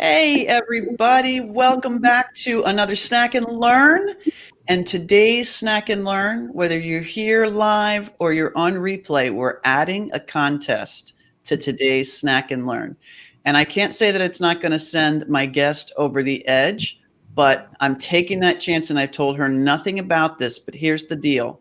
Hey, everybody. Welcome back to another Snack and Learn. And today's Snack and Learn, whether you're here live or you're on replay, we're adding a contest to today's Snack and Learn. And I can't say that it's not going to send my guest over the edge, but I'm taking that chance, and I've told her nothing about this. But here's the deal.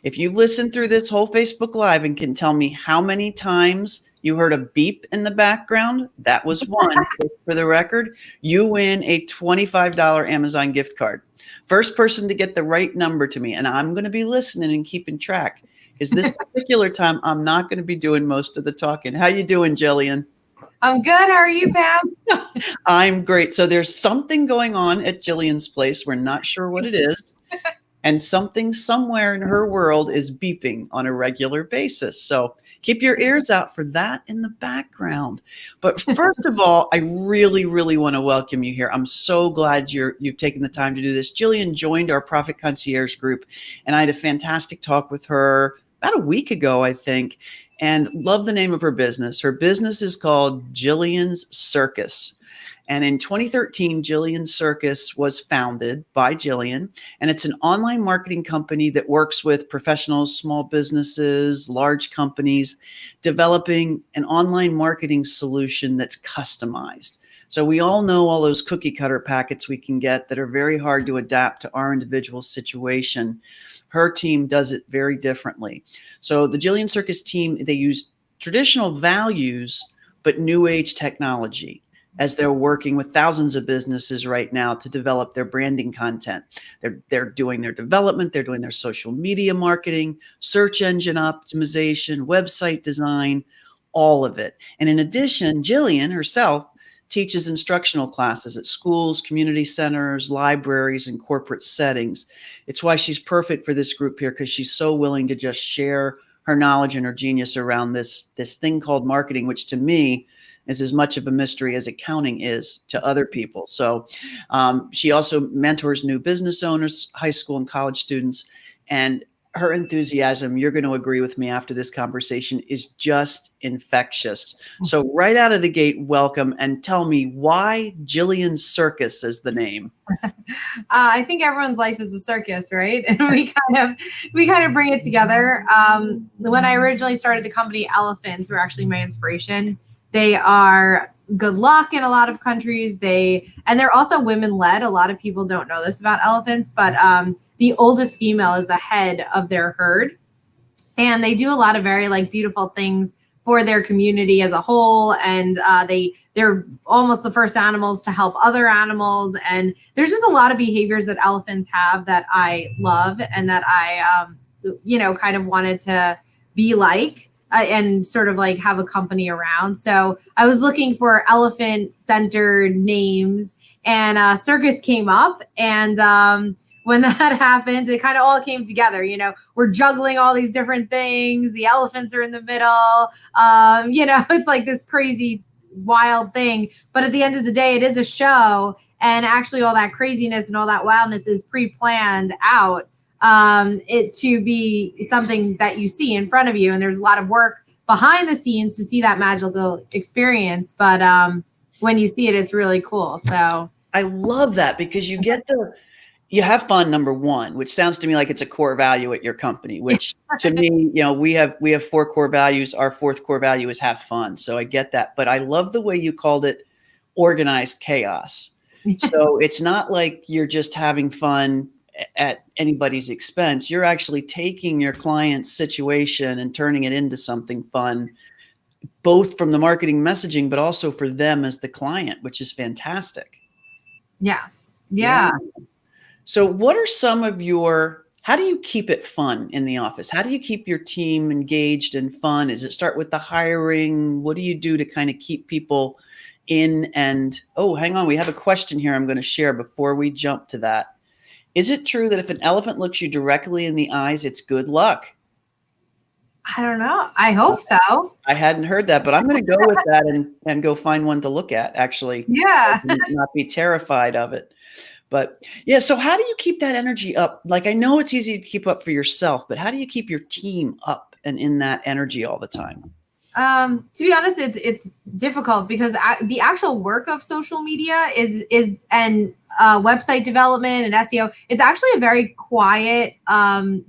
If you listen through this whole Facebook Live and can tell me how many times you heard a beep in the background, that was one. For the record, you win a $25 Amazon gift card. First person to get the right number to me, and I'm going to be listening and keeping track, because this particular time I'm not going to be doing most of the talking. How you doing, Jillian? I'm good. How are you, Pam? I'm great. So there's something going on at Jillian's place. We're not sure what it is. And something somewhere in her world is beeping on a regular basis. So keep your ears out for that in the background. But first of all, I really, really want to welcome you here. I'm so glad you've taken the time to do this. Jillian joined our Profit Concierge group, and I had a fantastic talk with her about a week ago, I think, and love the name of her business. Her business is called Jillian's Circus. And in 2013, Jillian's Circus was founded by Jillian, and it's an online marketing company that works with professionals, small businesses, large companies, developing an online marketing solution that's customized. So we all know all those cookie cutter packets we can get that are very hard to adapt to our individual situation. Her team does it very differently. So the Jillian Circus team, they use traditional values, but new age technology, as they're working with thousands of businesses right now to develop their branding content. They're doing their development, they're doing their social media marketing, search engine optimization, website design, all of it. And in addition, Jillian herself teaches instructional classes at schools, community centers, libraries, and corporate settings. It's why she's perfect for this group here, because she's so willing to just share her knowledge and her genius around this thing called marketing, which to me is as much of a mystery as accounting is to other people. So she also mentors new business owners, high school and college students, and her enthusiasm, you're going to agree with me after this conversation, is just infectious. So right out of the gate, welcome, and tell me why Jillian's Circus is the name. I think everyone's life is a circus, right? And we kind of bring it together. When I originally started the company, elephants were actually my inspiration. They are good luck in a lot of countries. And they're also women-led. A lot of people don't know this about elephants, but the oldest female is the head of their herd. And they do a lot of very beautiful things for their community as a whole. And they're almost the first animals to help other animals. And there's just a lot of behaviors that elephants have that I love and that I, kind of wanted to be like. And sort of have a company around. So I was looking for elephant-centered names, and Circus came up. And when that happened, it kind of all came together. We're juggling all these different things. The elephants are in the middle. It's like this crazy, wild thing. But at the end of the day, it is a show. And actually, all that craziness and all that wildness is pre-planned out. It to be something that you see in front of you. And there's a lot of work behind the scenes to see that magical experience. But when you see it, it's really cool. So I love that, because you have fun, number one, which sounds to me like it's a core value at your company, which to me, we have 4 core values. Our 4th core value is have fun. So I get that. But I love the way you called it organized chaos. So it's not like you're just having fun at anybody's expense. You're actually taking your client's situation and turning it into something fun, both from the marketing messaging, but also for them as the client, which is fantastic. Yes. Yeah. So what are some of how do you keep it fun in the office? How do you keep your team engaged and fun? Does it start with the hiring? What do you do to kind of keep people in? And, hang on, we have a question here I'm going to share before we jump to that. Is it true that if an elephant looks you directly in the eyes, it's good luck? I don't know. I hope so. I hadn't heard that, but I'm going to go with that and go find one to look at, actually. Yeah. Not be terrified of it. But yeah, so how do you keep that energy up? I know it's easy to keep up for yourself, but how do you keep your team up and in that energy all the time? To be honest, it's difficult because the actual work of social media is and website development and SEO. It's actually a very quiet,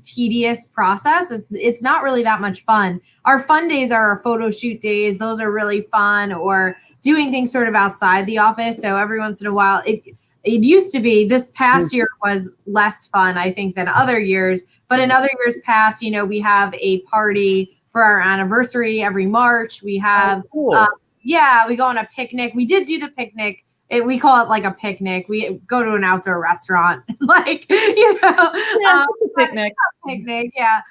tedious process. It's not really that much fun. Our fun days are our photo shoot days. Those are really fun, or doing things sort of outside the office. So every once in a while, it used to be. This past year was less fun, I think, than other years. But in other years past, we have a party for our anniversary every March. We have, cool. we go on a picnic. We did do the picnic. We call it like a picnic. We go to an outdoor restaurant, like, a picnic. Picnic, yeah.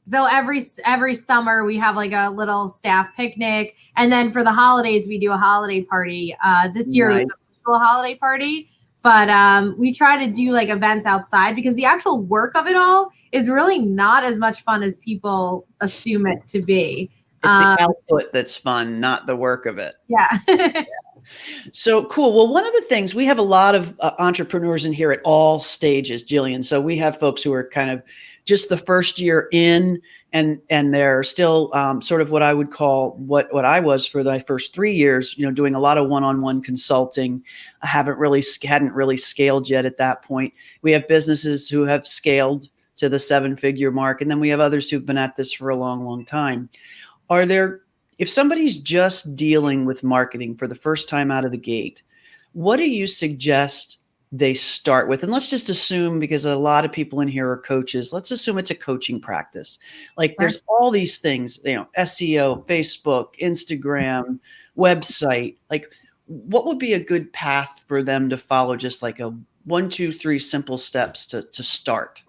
So every summer we have like a little staff picnic, and then for the holidays we do a holiday party. This year it was a virtual holiday party, but we try to do like events outside because the actual work of it all is really not as much fun as people assume it to be. It's the output that's fun, not the work of it. Yeah. So cool. Well, one of the things, we have a lot of entrepreneurs in here at all stages, Jillian. So we have folks who are kind of just the first year in, and they're still sort of what I would call what I was for my first 3 years, doing a lot of one-on-one consulting. I hadn't really scaled yet at that point. We have businesses who have scaled to the 7-figure mark. And then we have others who've been at this for a long, long time. If somebody's just dealing with marketing for the first time out of the gate, what do you suggest they start with? And let's just assume, because a lot of people in here are coaches, let's assume it's a coaching practice. Like there's all these things, SEO, Facebook, Instagram, website. Like what would be a good path for them to follow? Just like a 1, 2, 3 simple steps to start.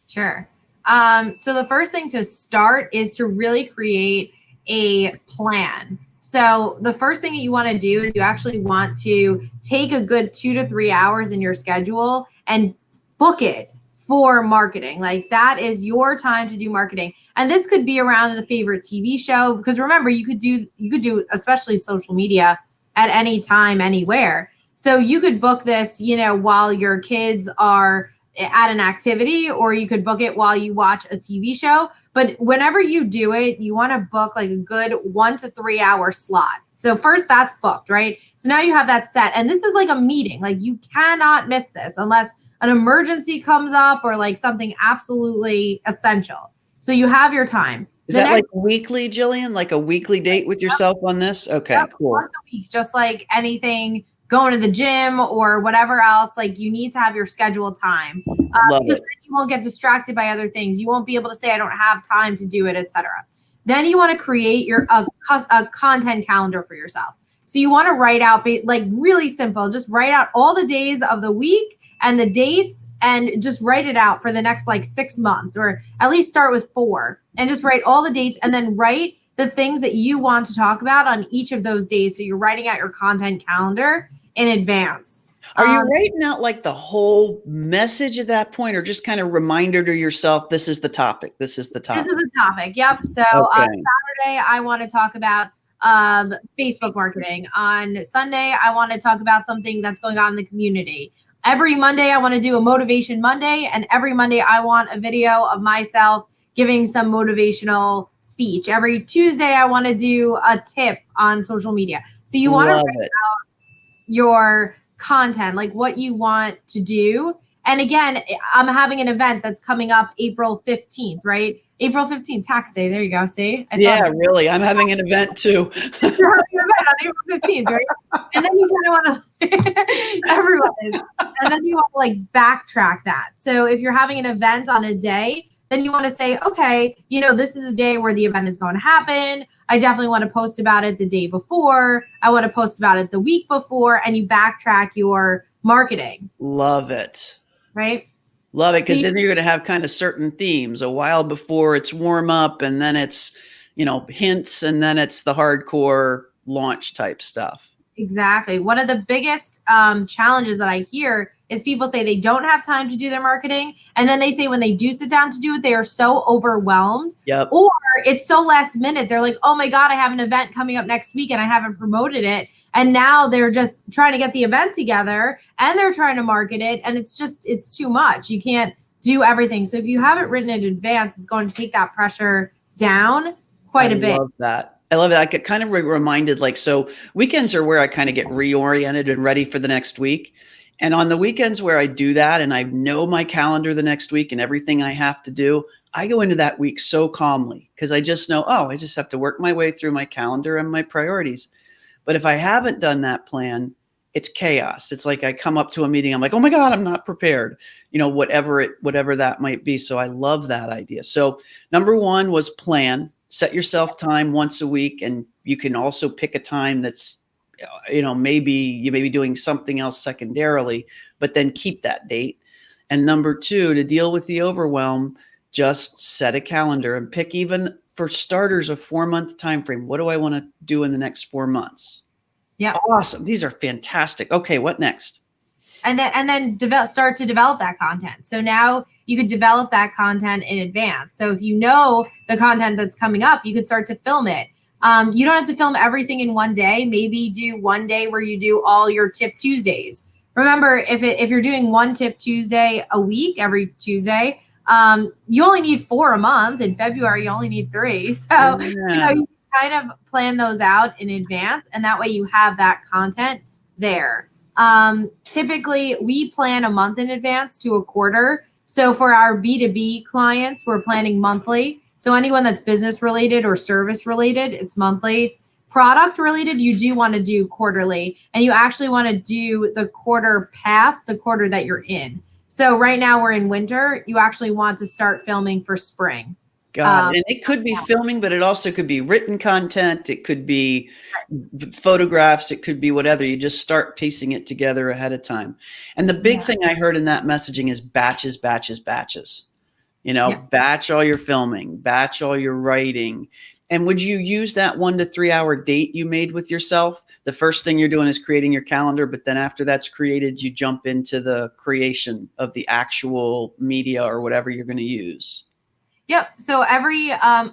Sure. So the first thing to start is to really create a plan. So the first thing that you want to do is you actually want to take a good 2 to 3 hours in your schedule and book it for marketing. Like that is your time to do marketing. And this could be around a favorite TV show, because remember, you could do especially social media at any time, anywhere. So you could book this, while your kids are at an activity, or you could book it while you watch a TV show. But whenever you do it, you want to book like a good 1 to 3 hour slot. So first that's booked, right? So now you have that set. And this is like a meeting. Like you cannot miss this unless an emergency comes up or like something absolutely essential. So you have your time. Is that like weekly, Jillian? Like a weekly date with yourself on this? Okay, cool. Once a week, just like anything, going to the gym or whatever else, like you need to have your scheduled time. Because then you won't get distracted by other things. You won't be able to say, I don't have time to do it, etc. Then you want to create a content calendar for yourself. So you want to write out, like really simple, just write out all the days of the week and the dates, and just write it out for the next like 6 months, or at least start with 4, and just write all the dates, and then write the things that you want to talk about on each of those days. So you're writing out your content calendar in advance. Are you writing out like the whole message at that point, or just kind of reminder to yourself, this is the topic, this is the topic? This is the topic, yep. So on Saturday, I want to talk about Facebook marketing. On Sunday, I want to talk about something that's going on in the community. Every Monday, I want to do a motivation Monday. And every Monday, I want a video of myself giving some motivational speech. Every Tuesday, I want to do a tip on social media. So you want to write out your content, like what you want to do. And again, I'm having an event that's coming up April 15th, right? April 15th, tax day. There you go. See? Really. I'm having an event too. You're having an event on April 15th, right? And then you kind of want to, everyone is. And then you want to like backtrack that. So if you're having an event on a day, then you want to say, okay, this is a day where the event is going to happen. I definitely want to post about it the day before. I want to post about it the week before, and you backtrack your marketing. Love it. Right? Love it. Because then you're going to have kind of certain themes a while before it's warm up, and then it's, hints, and then it's the hardcore launch type stuff. Exactly. One of the biggest challenges that I hear is people say they don't have time to do their marketing. And then they say when they do sit down to do it, they are so overwhelmed. Yep. Or it's so last minute. They're like, oh my God, I have an event coming up next week and I haven't promoted it. And now they're just trying to get the event together and they're trying to market it. And it's too much. You can't do everything. So if you have it written in advance, it's going to take that pressure down quite a bit. I love that. I love that. I get kind of reminded, like, so weekends are where I kind of get reoriented and ready for the next week. And on the weekends where I do that and I know my calendar the next week and everything I have to do, I go into that week so calmly because I just know, oh, I just have to work my way through my calendar and my priorities. But if I haven't done that plan, it's chaos. It's like I come up to a meeting, I'm like, oh my God, I'm not prepared, whatever that might be. So I love that idea. So number one was plan, set yourself time once a week. And you can also pick a time that's, maybe you may be doing something else secondarily, but then keep that date. And number two, to deal with the overwhelm, just set a calendar and pick, even for starters, a 4-month time frame. What do I want to do in the next 4 months? Yeah. Awesome. These are fantastic. Okay, what next? And then start to develop that content. So now you could develop that content in advance. So if you know the content that's coming up, you could start to film it. You don't have to film everything in one day. Maybe do one day where you do all your Tip Tuesdays. Remember, if you're doing one Tip Tuesday a week, every Tuesday, you only need 4 a month. In February, you only need 3. So you kind of plan those out in advance, and that way you have that content there. Typically, we plan a month in advance to a quarter. So for our B2B clients, we're planning monthly. So anyone that's business related or service related, it's monthly. Product related, you do want to do quarterly, and you actually want to do the quarter past the quarter that you're in. So right now we're in winter. You actually want to start filming for spring. Got it. And it could be filming, but it also could be written content. It could be photographs. It could be whatever. You just start piecing it together ahead of time. And the big thing I heard in that messaging is batches, batches, batches. Batch all your filming, batch all your writing. And would you use that 1 to 3 hour date you made with yourself? The first thing you're doing is creating your calendar, but then after that's created, you jump into the creation of the actual media or whatever you're going to use. Yep. So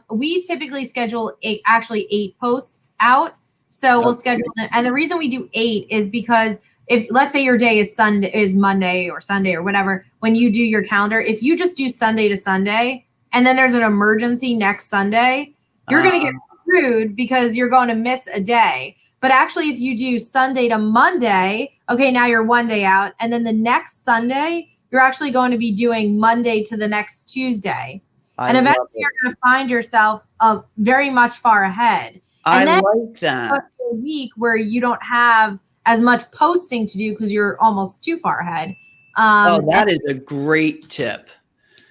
we typically schedule 8 posts out. So we'll schedule it. And the reason we do 8 is because if, let's say your day is Monday or Sunday or whatever, when you do your calendar, if you just do Sunday to Sunday, and then there's an emergency next Sunday, you're going to get screwed because you're going to miss a day. But actually, if you do Sunday to Monday, okay, now you're 1 day out. And then the next Sunday, you're actually going to be doing Monday to the next Tuesday. And eventually you're going to find yourself very much far ahead. And then like that. A week where you don't have as much posting to do because you're almost too far ahead. That is a great tip.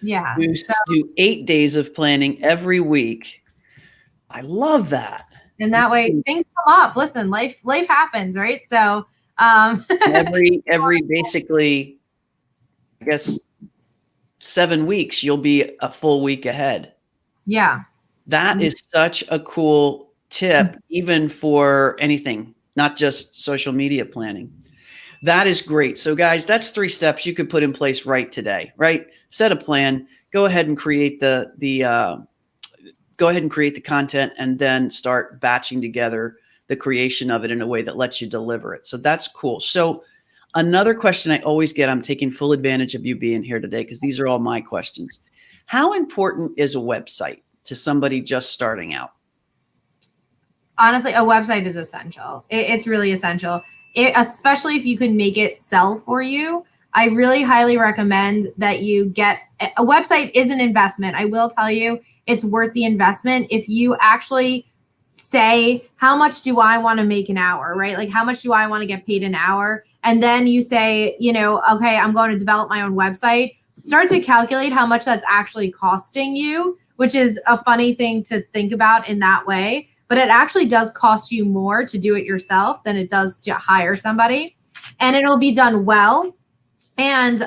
Yeah. Do 8 days of planning every week. I love that. And that way things come up. Listen, life happens, right? So every basically, I guess, 7 weeks, you'll be a full week ahead. Yeah. That is such a cool tip, even for anything, not just social media planning. That is great. So guys, that's 3 steps you could put in place right today, right? Set a plan, go ahead and create the content, and then start batching together the creation of it in a way that lets you deliver it. So that's cool. So another question I always get, I'm taking full advantage of you being here today because these are all my questions. How important is a website to somebody just starting out? Honestly, a website is essential. It's really essential, especially if you can make it sell for you. I really highly recommend that you get a website. Is an investment. I will tell you, it's worth the investment if you actually say, how much do I want to make an hour, right? Like, how much do I want to get paid an hour? And then you say, okay, I'm going to develop my own website. Start to calculate how much that's actually costing you, which is a funny thing to think about in that way. But it actually does cost you more to do it yourself than it does to hire somebody. And it'll be done well. And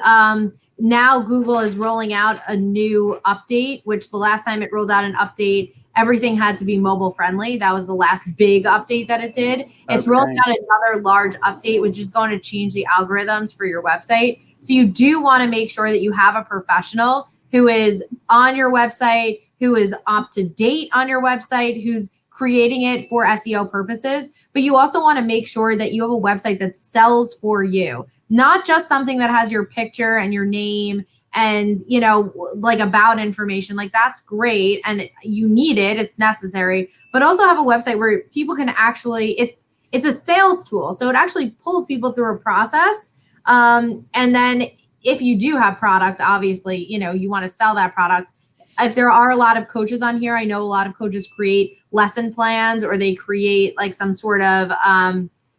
now Google is rolling out a new update, which the last time it rolled out an update, everything had to be mobile friendly. That was the last big update that it did. It's rolling out another large update, which is going to change the algorithms for your website. So you do want to make sure that you have a professional who is on your website, who is up to date on your website, who's creating it for SEO purposes. But you also want to make sure that you have a website that sells for you, not just something that has your picture and your name and, like about information, like that's great. And you need it, it's necessary, but also have a website where people can actually, it's a sales tool. So it actually pulls people through a process. And then if you do have product, obviously, you want to sell that product. If there are a lot of coaches on here, I know a lot of coaches create lesson plans, or they create like some sort of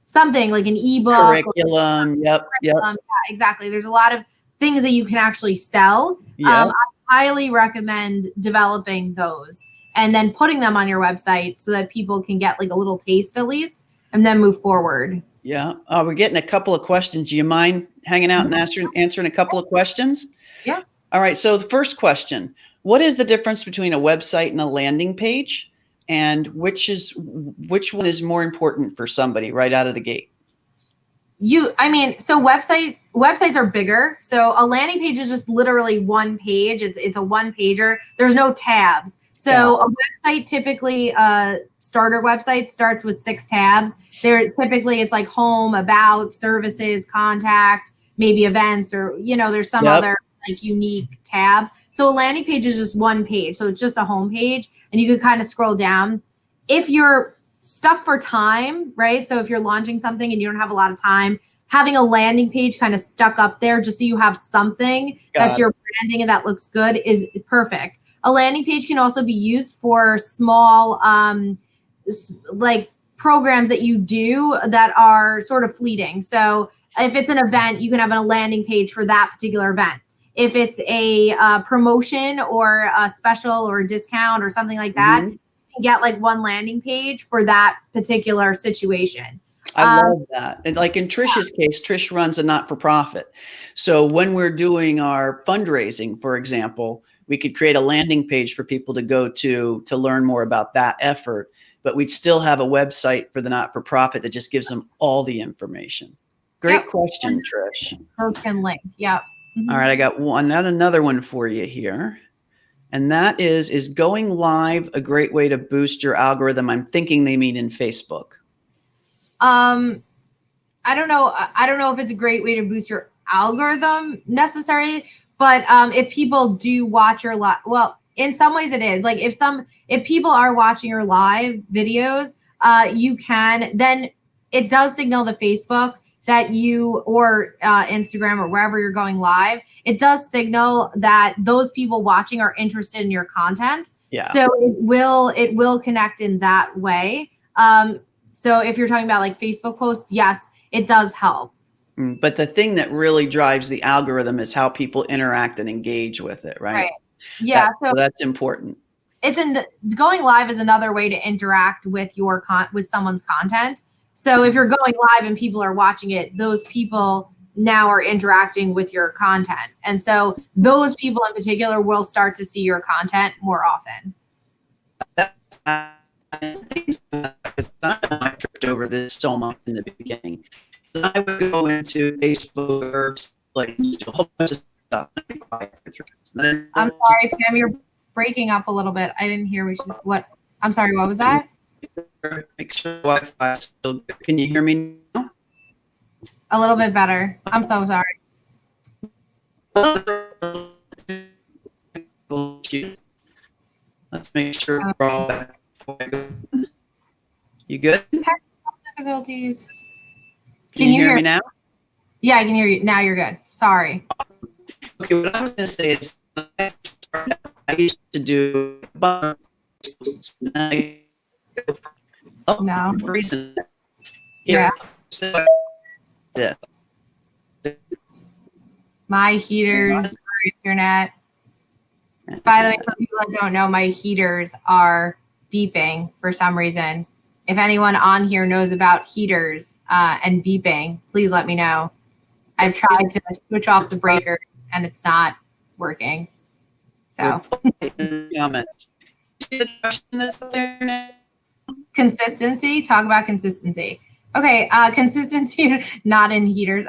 something like an ebook. Curriculum. Yep. Yeah, exactly. There's a lot of things that you can actually sell. Yep. I highly recommend developing those and then putting them on your website so that people can get like a little taste at least and then move forward. Yeah. We're getting a couple of questions. Do you mind hanging out and answering a couple of questions? Yeah. All right. So the first question, what is the difference between a website and a landing page? And which one is more important for somebody right out of the gate? So websites are bigger. So a landing page is just literally one page. It's a one pager. There's no tabs. So a website, typically starter website starts with 6 tabs. It's like home, about, services, contact, maybe events, or, there's some other like unique tab. So a landing page is just one page. So it's just a home page, and you can kind of scroll down. If you're stuck for time, right? So if you're launching something and you don't have a lot of time, having a landing page kind of stuck up there just so you have something that's your branding and that looks good is perfect. A landing page can also be used for small like programs that you do that are sort of fleeting. So if it's an event, you can have a landing page for that particular event. If it's a promotion or a special or a discount or something like that, you can get like one landing page for that particular situation. I love that. And like in Trish's case, Trish runs a not-for-profit. So when we're doing our fundraising, for example, we could create a landing page for people to go to learn more about that effort, but we'd still have a website for the not-for-profit that just gives them all the information. Great question, Trish. Broken link. Yep. All right, I got another one for you here. And that is going live a great way to boost your algorithm? I'm thinking they mean in Facebook. I don't know. I don't know if it's a great way to boost your algorithm necessarily, but if people do watch your live, well, in some ways it is. Like if people are watching your live videos, then it does signal to Facebook that you, or Instagram or wherever you're going live, it does signal that those people watching are interested in your content. Yeah. So it will connect in that way. So if you're talking about like Facebook posts, yes, it does help. But the thing that really drives the algorithm is how people interact and engage with it, right? Right. Yeah. So that's important. Going live is another way to interact with with someone's content. So if you're going live and people are watching it, those people now are interacting with your content. And so those people in particular will start to see your content more often. I tripped over this so much in the beginning. I would go into Facebook or like a whole bunch of stuff. I'm sorry, Pam, you're breaking up a little bit. I didn't hear what. I'm sorry, what was that? Make sure Wi-Fi is still good. Can you hear me now? A little bit better. I'm so sorry. Let's make sure we're all back. You good? Technical difficulties. Can you hear me now? Yeah, I can hear you. Now you're good. Sorry. Okay, what I was going to say is I used to do No. Reason. Yeah. Yeah. My heaters are Ethernet. By the way, for people that don't know, my heaters are beeping for some reason. If anyone on here knows about heaters and beeping, please let me know. I've tried to switch off the breaker and it's not working. So comments. Consistency, talk about consistency. Okay, consistency, not in heaters.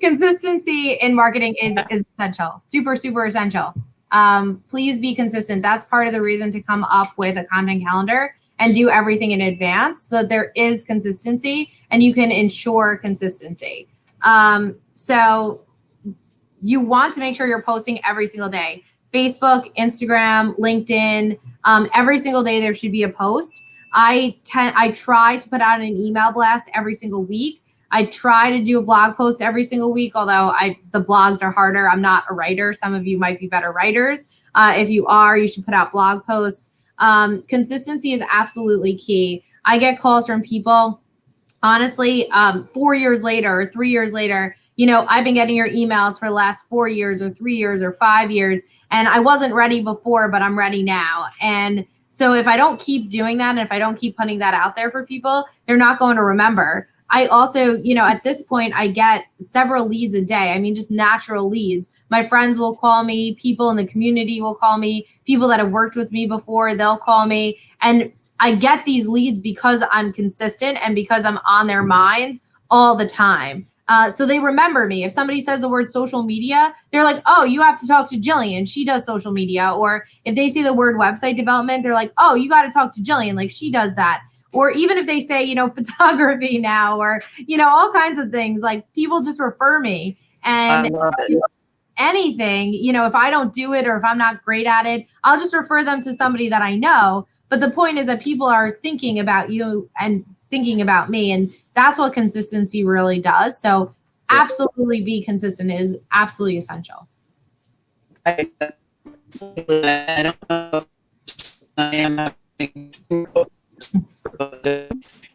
Consistency in marketing is essential, super, super essential. Please be consistent. That's part of the reason to come up with a content calendar and do everything in advance so that there is consistency and you can ensure consistency. So you want to make sure you're posting every single day. Facebook, Instagram, LinkedIn, every single day there should be a post. I try to put out an email blast every single week. I try to do a blog post every single week, although the blogs are harder. I'm not a writer. Some of you might be better writers. If you are, you should put out blog posts. Consistency is absolutely key. I get calls from people, honestly, 4 years later or 3 years later, I've been getting your emails for the last 4 years or 3 years or 5 years, and I wasn't ready before, but I'm ready now. And so if I don't keep doing that, and if I don't keep putting that out there for people, they're not going to remember. I also, at this point, I get several leads a day. I mean, just natural leads. My friends will call me. People in the community will call me. People that have worked with me before, they'll call me. And I get these leads because I'm consistent and because I'm on their minds all the time. So they remember me. If somebody says the word social media, they're like, oh, you have to talk to Jillian. She does social media. Or if they see the word website development, they're like, oh, you got to talk to Jillian. Like, she does that. Or even if they say, photography now, or, all kinds of things, like, people just refer me. And anything, if I don't do it or if I'm not great at it, I'll just refer them to somebody that I know. But the point is that people are thinking about you and thinking about me. And that's what consistency really does. So absolutely be consistent is absolutely essential. I don't know if I am having,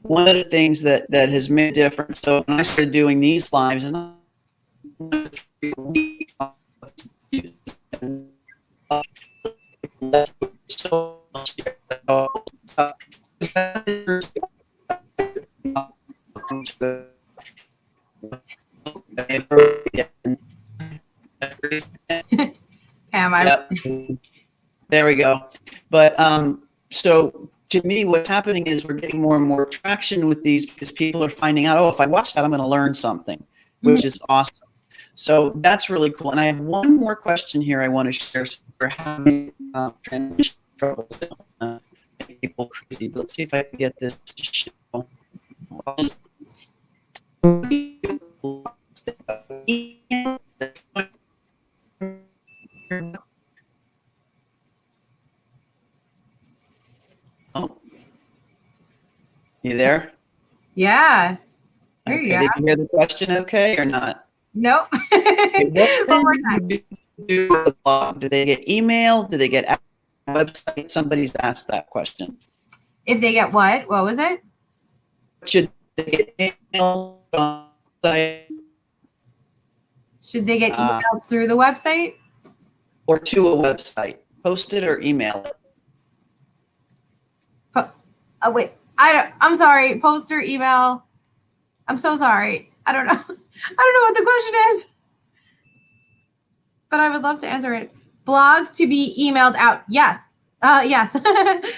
one of the things that has made a difference. So when I started doing these lives, and so there we go. But so to me, what's happening is we're getting more and more traction with these because people are finding out, oh, if I watch that, I'm going to learn something, which is awesome. So that's really cool. And I have one more question here I want to share. So we're having transition troubles. People crazy, but let's see if I can get this to show. Oh, you there? Yeah. Okay, did you hear the question okay or not? Nope. One more time. Do the blog? Do they get email? Do they get a website? Somebody's asked that question. If they get what? What was it? Should they get email on the website? Should they get emails through the website? Or to a website? Post it or email it? Wait. I'm sorry. Post or email. I'm so sorry. I don't know. I don't know what the question is, but I would love to answer it. Blogs to be emailed out. Yes. Yes.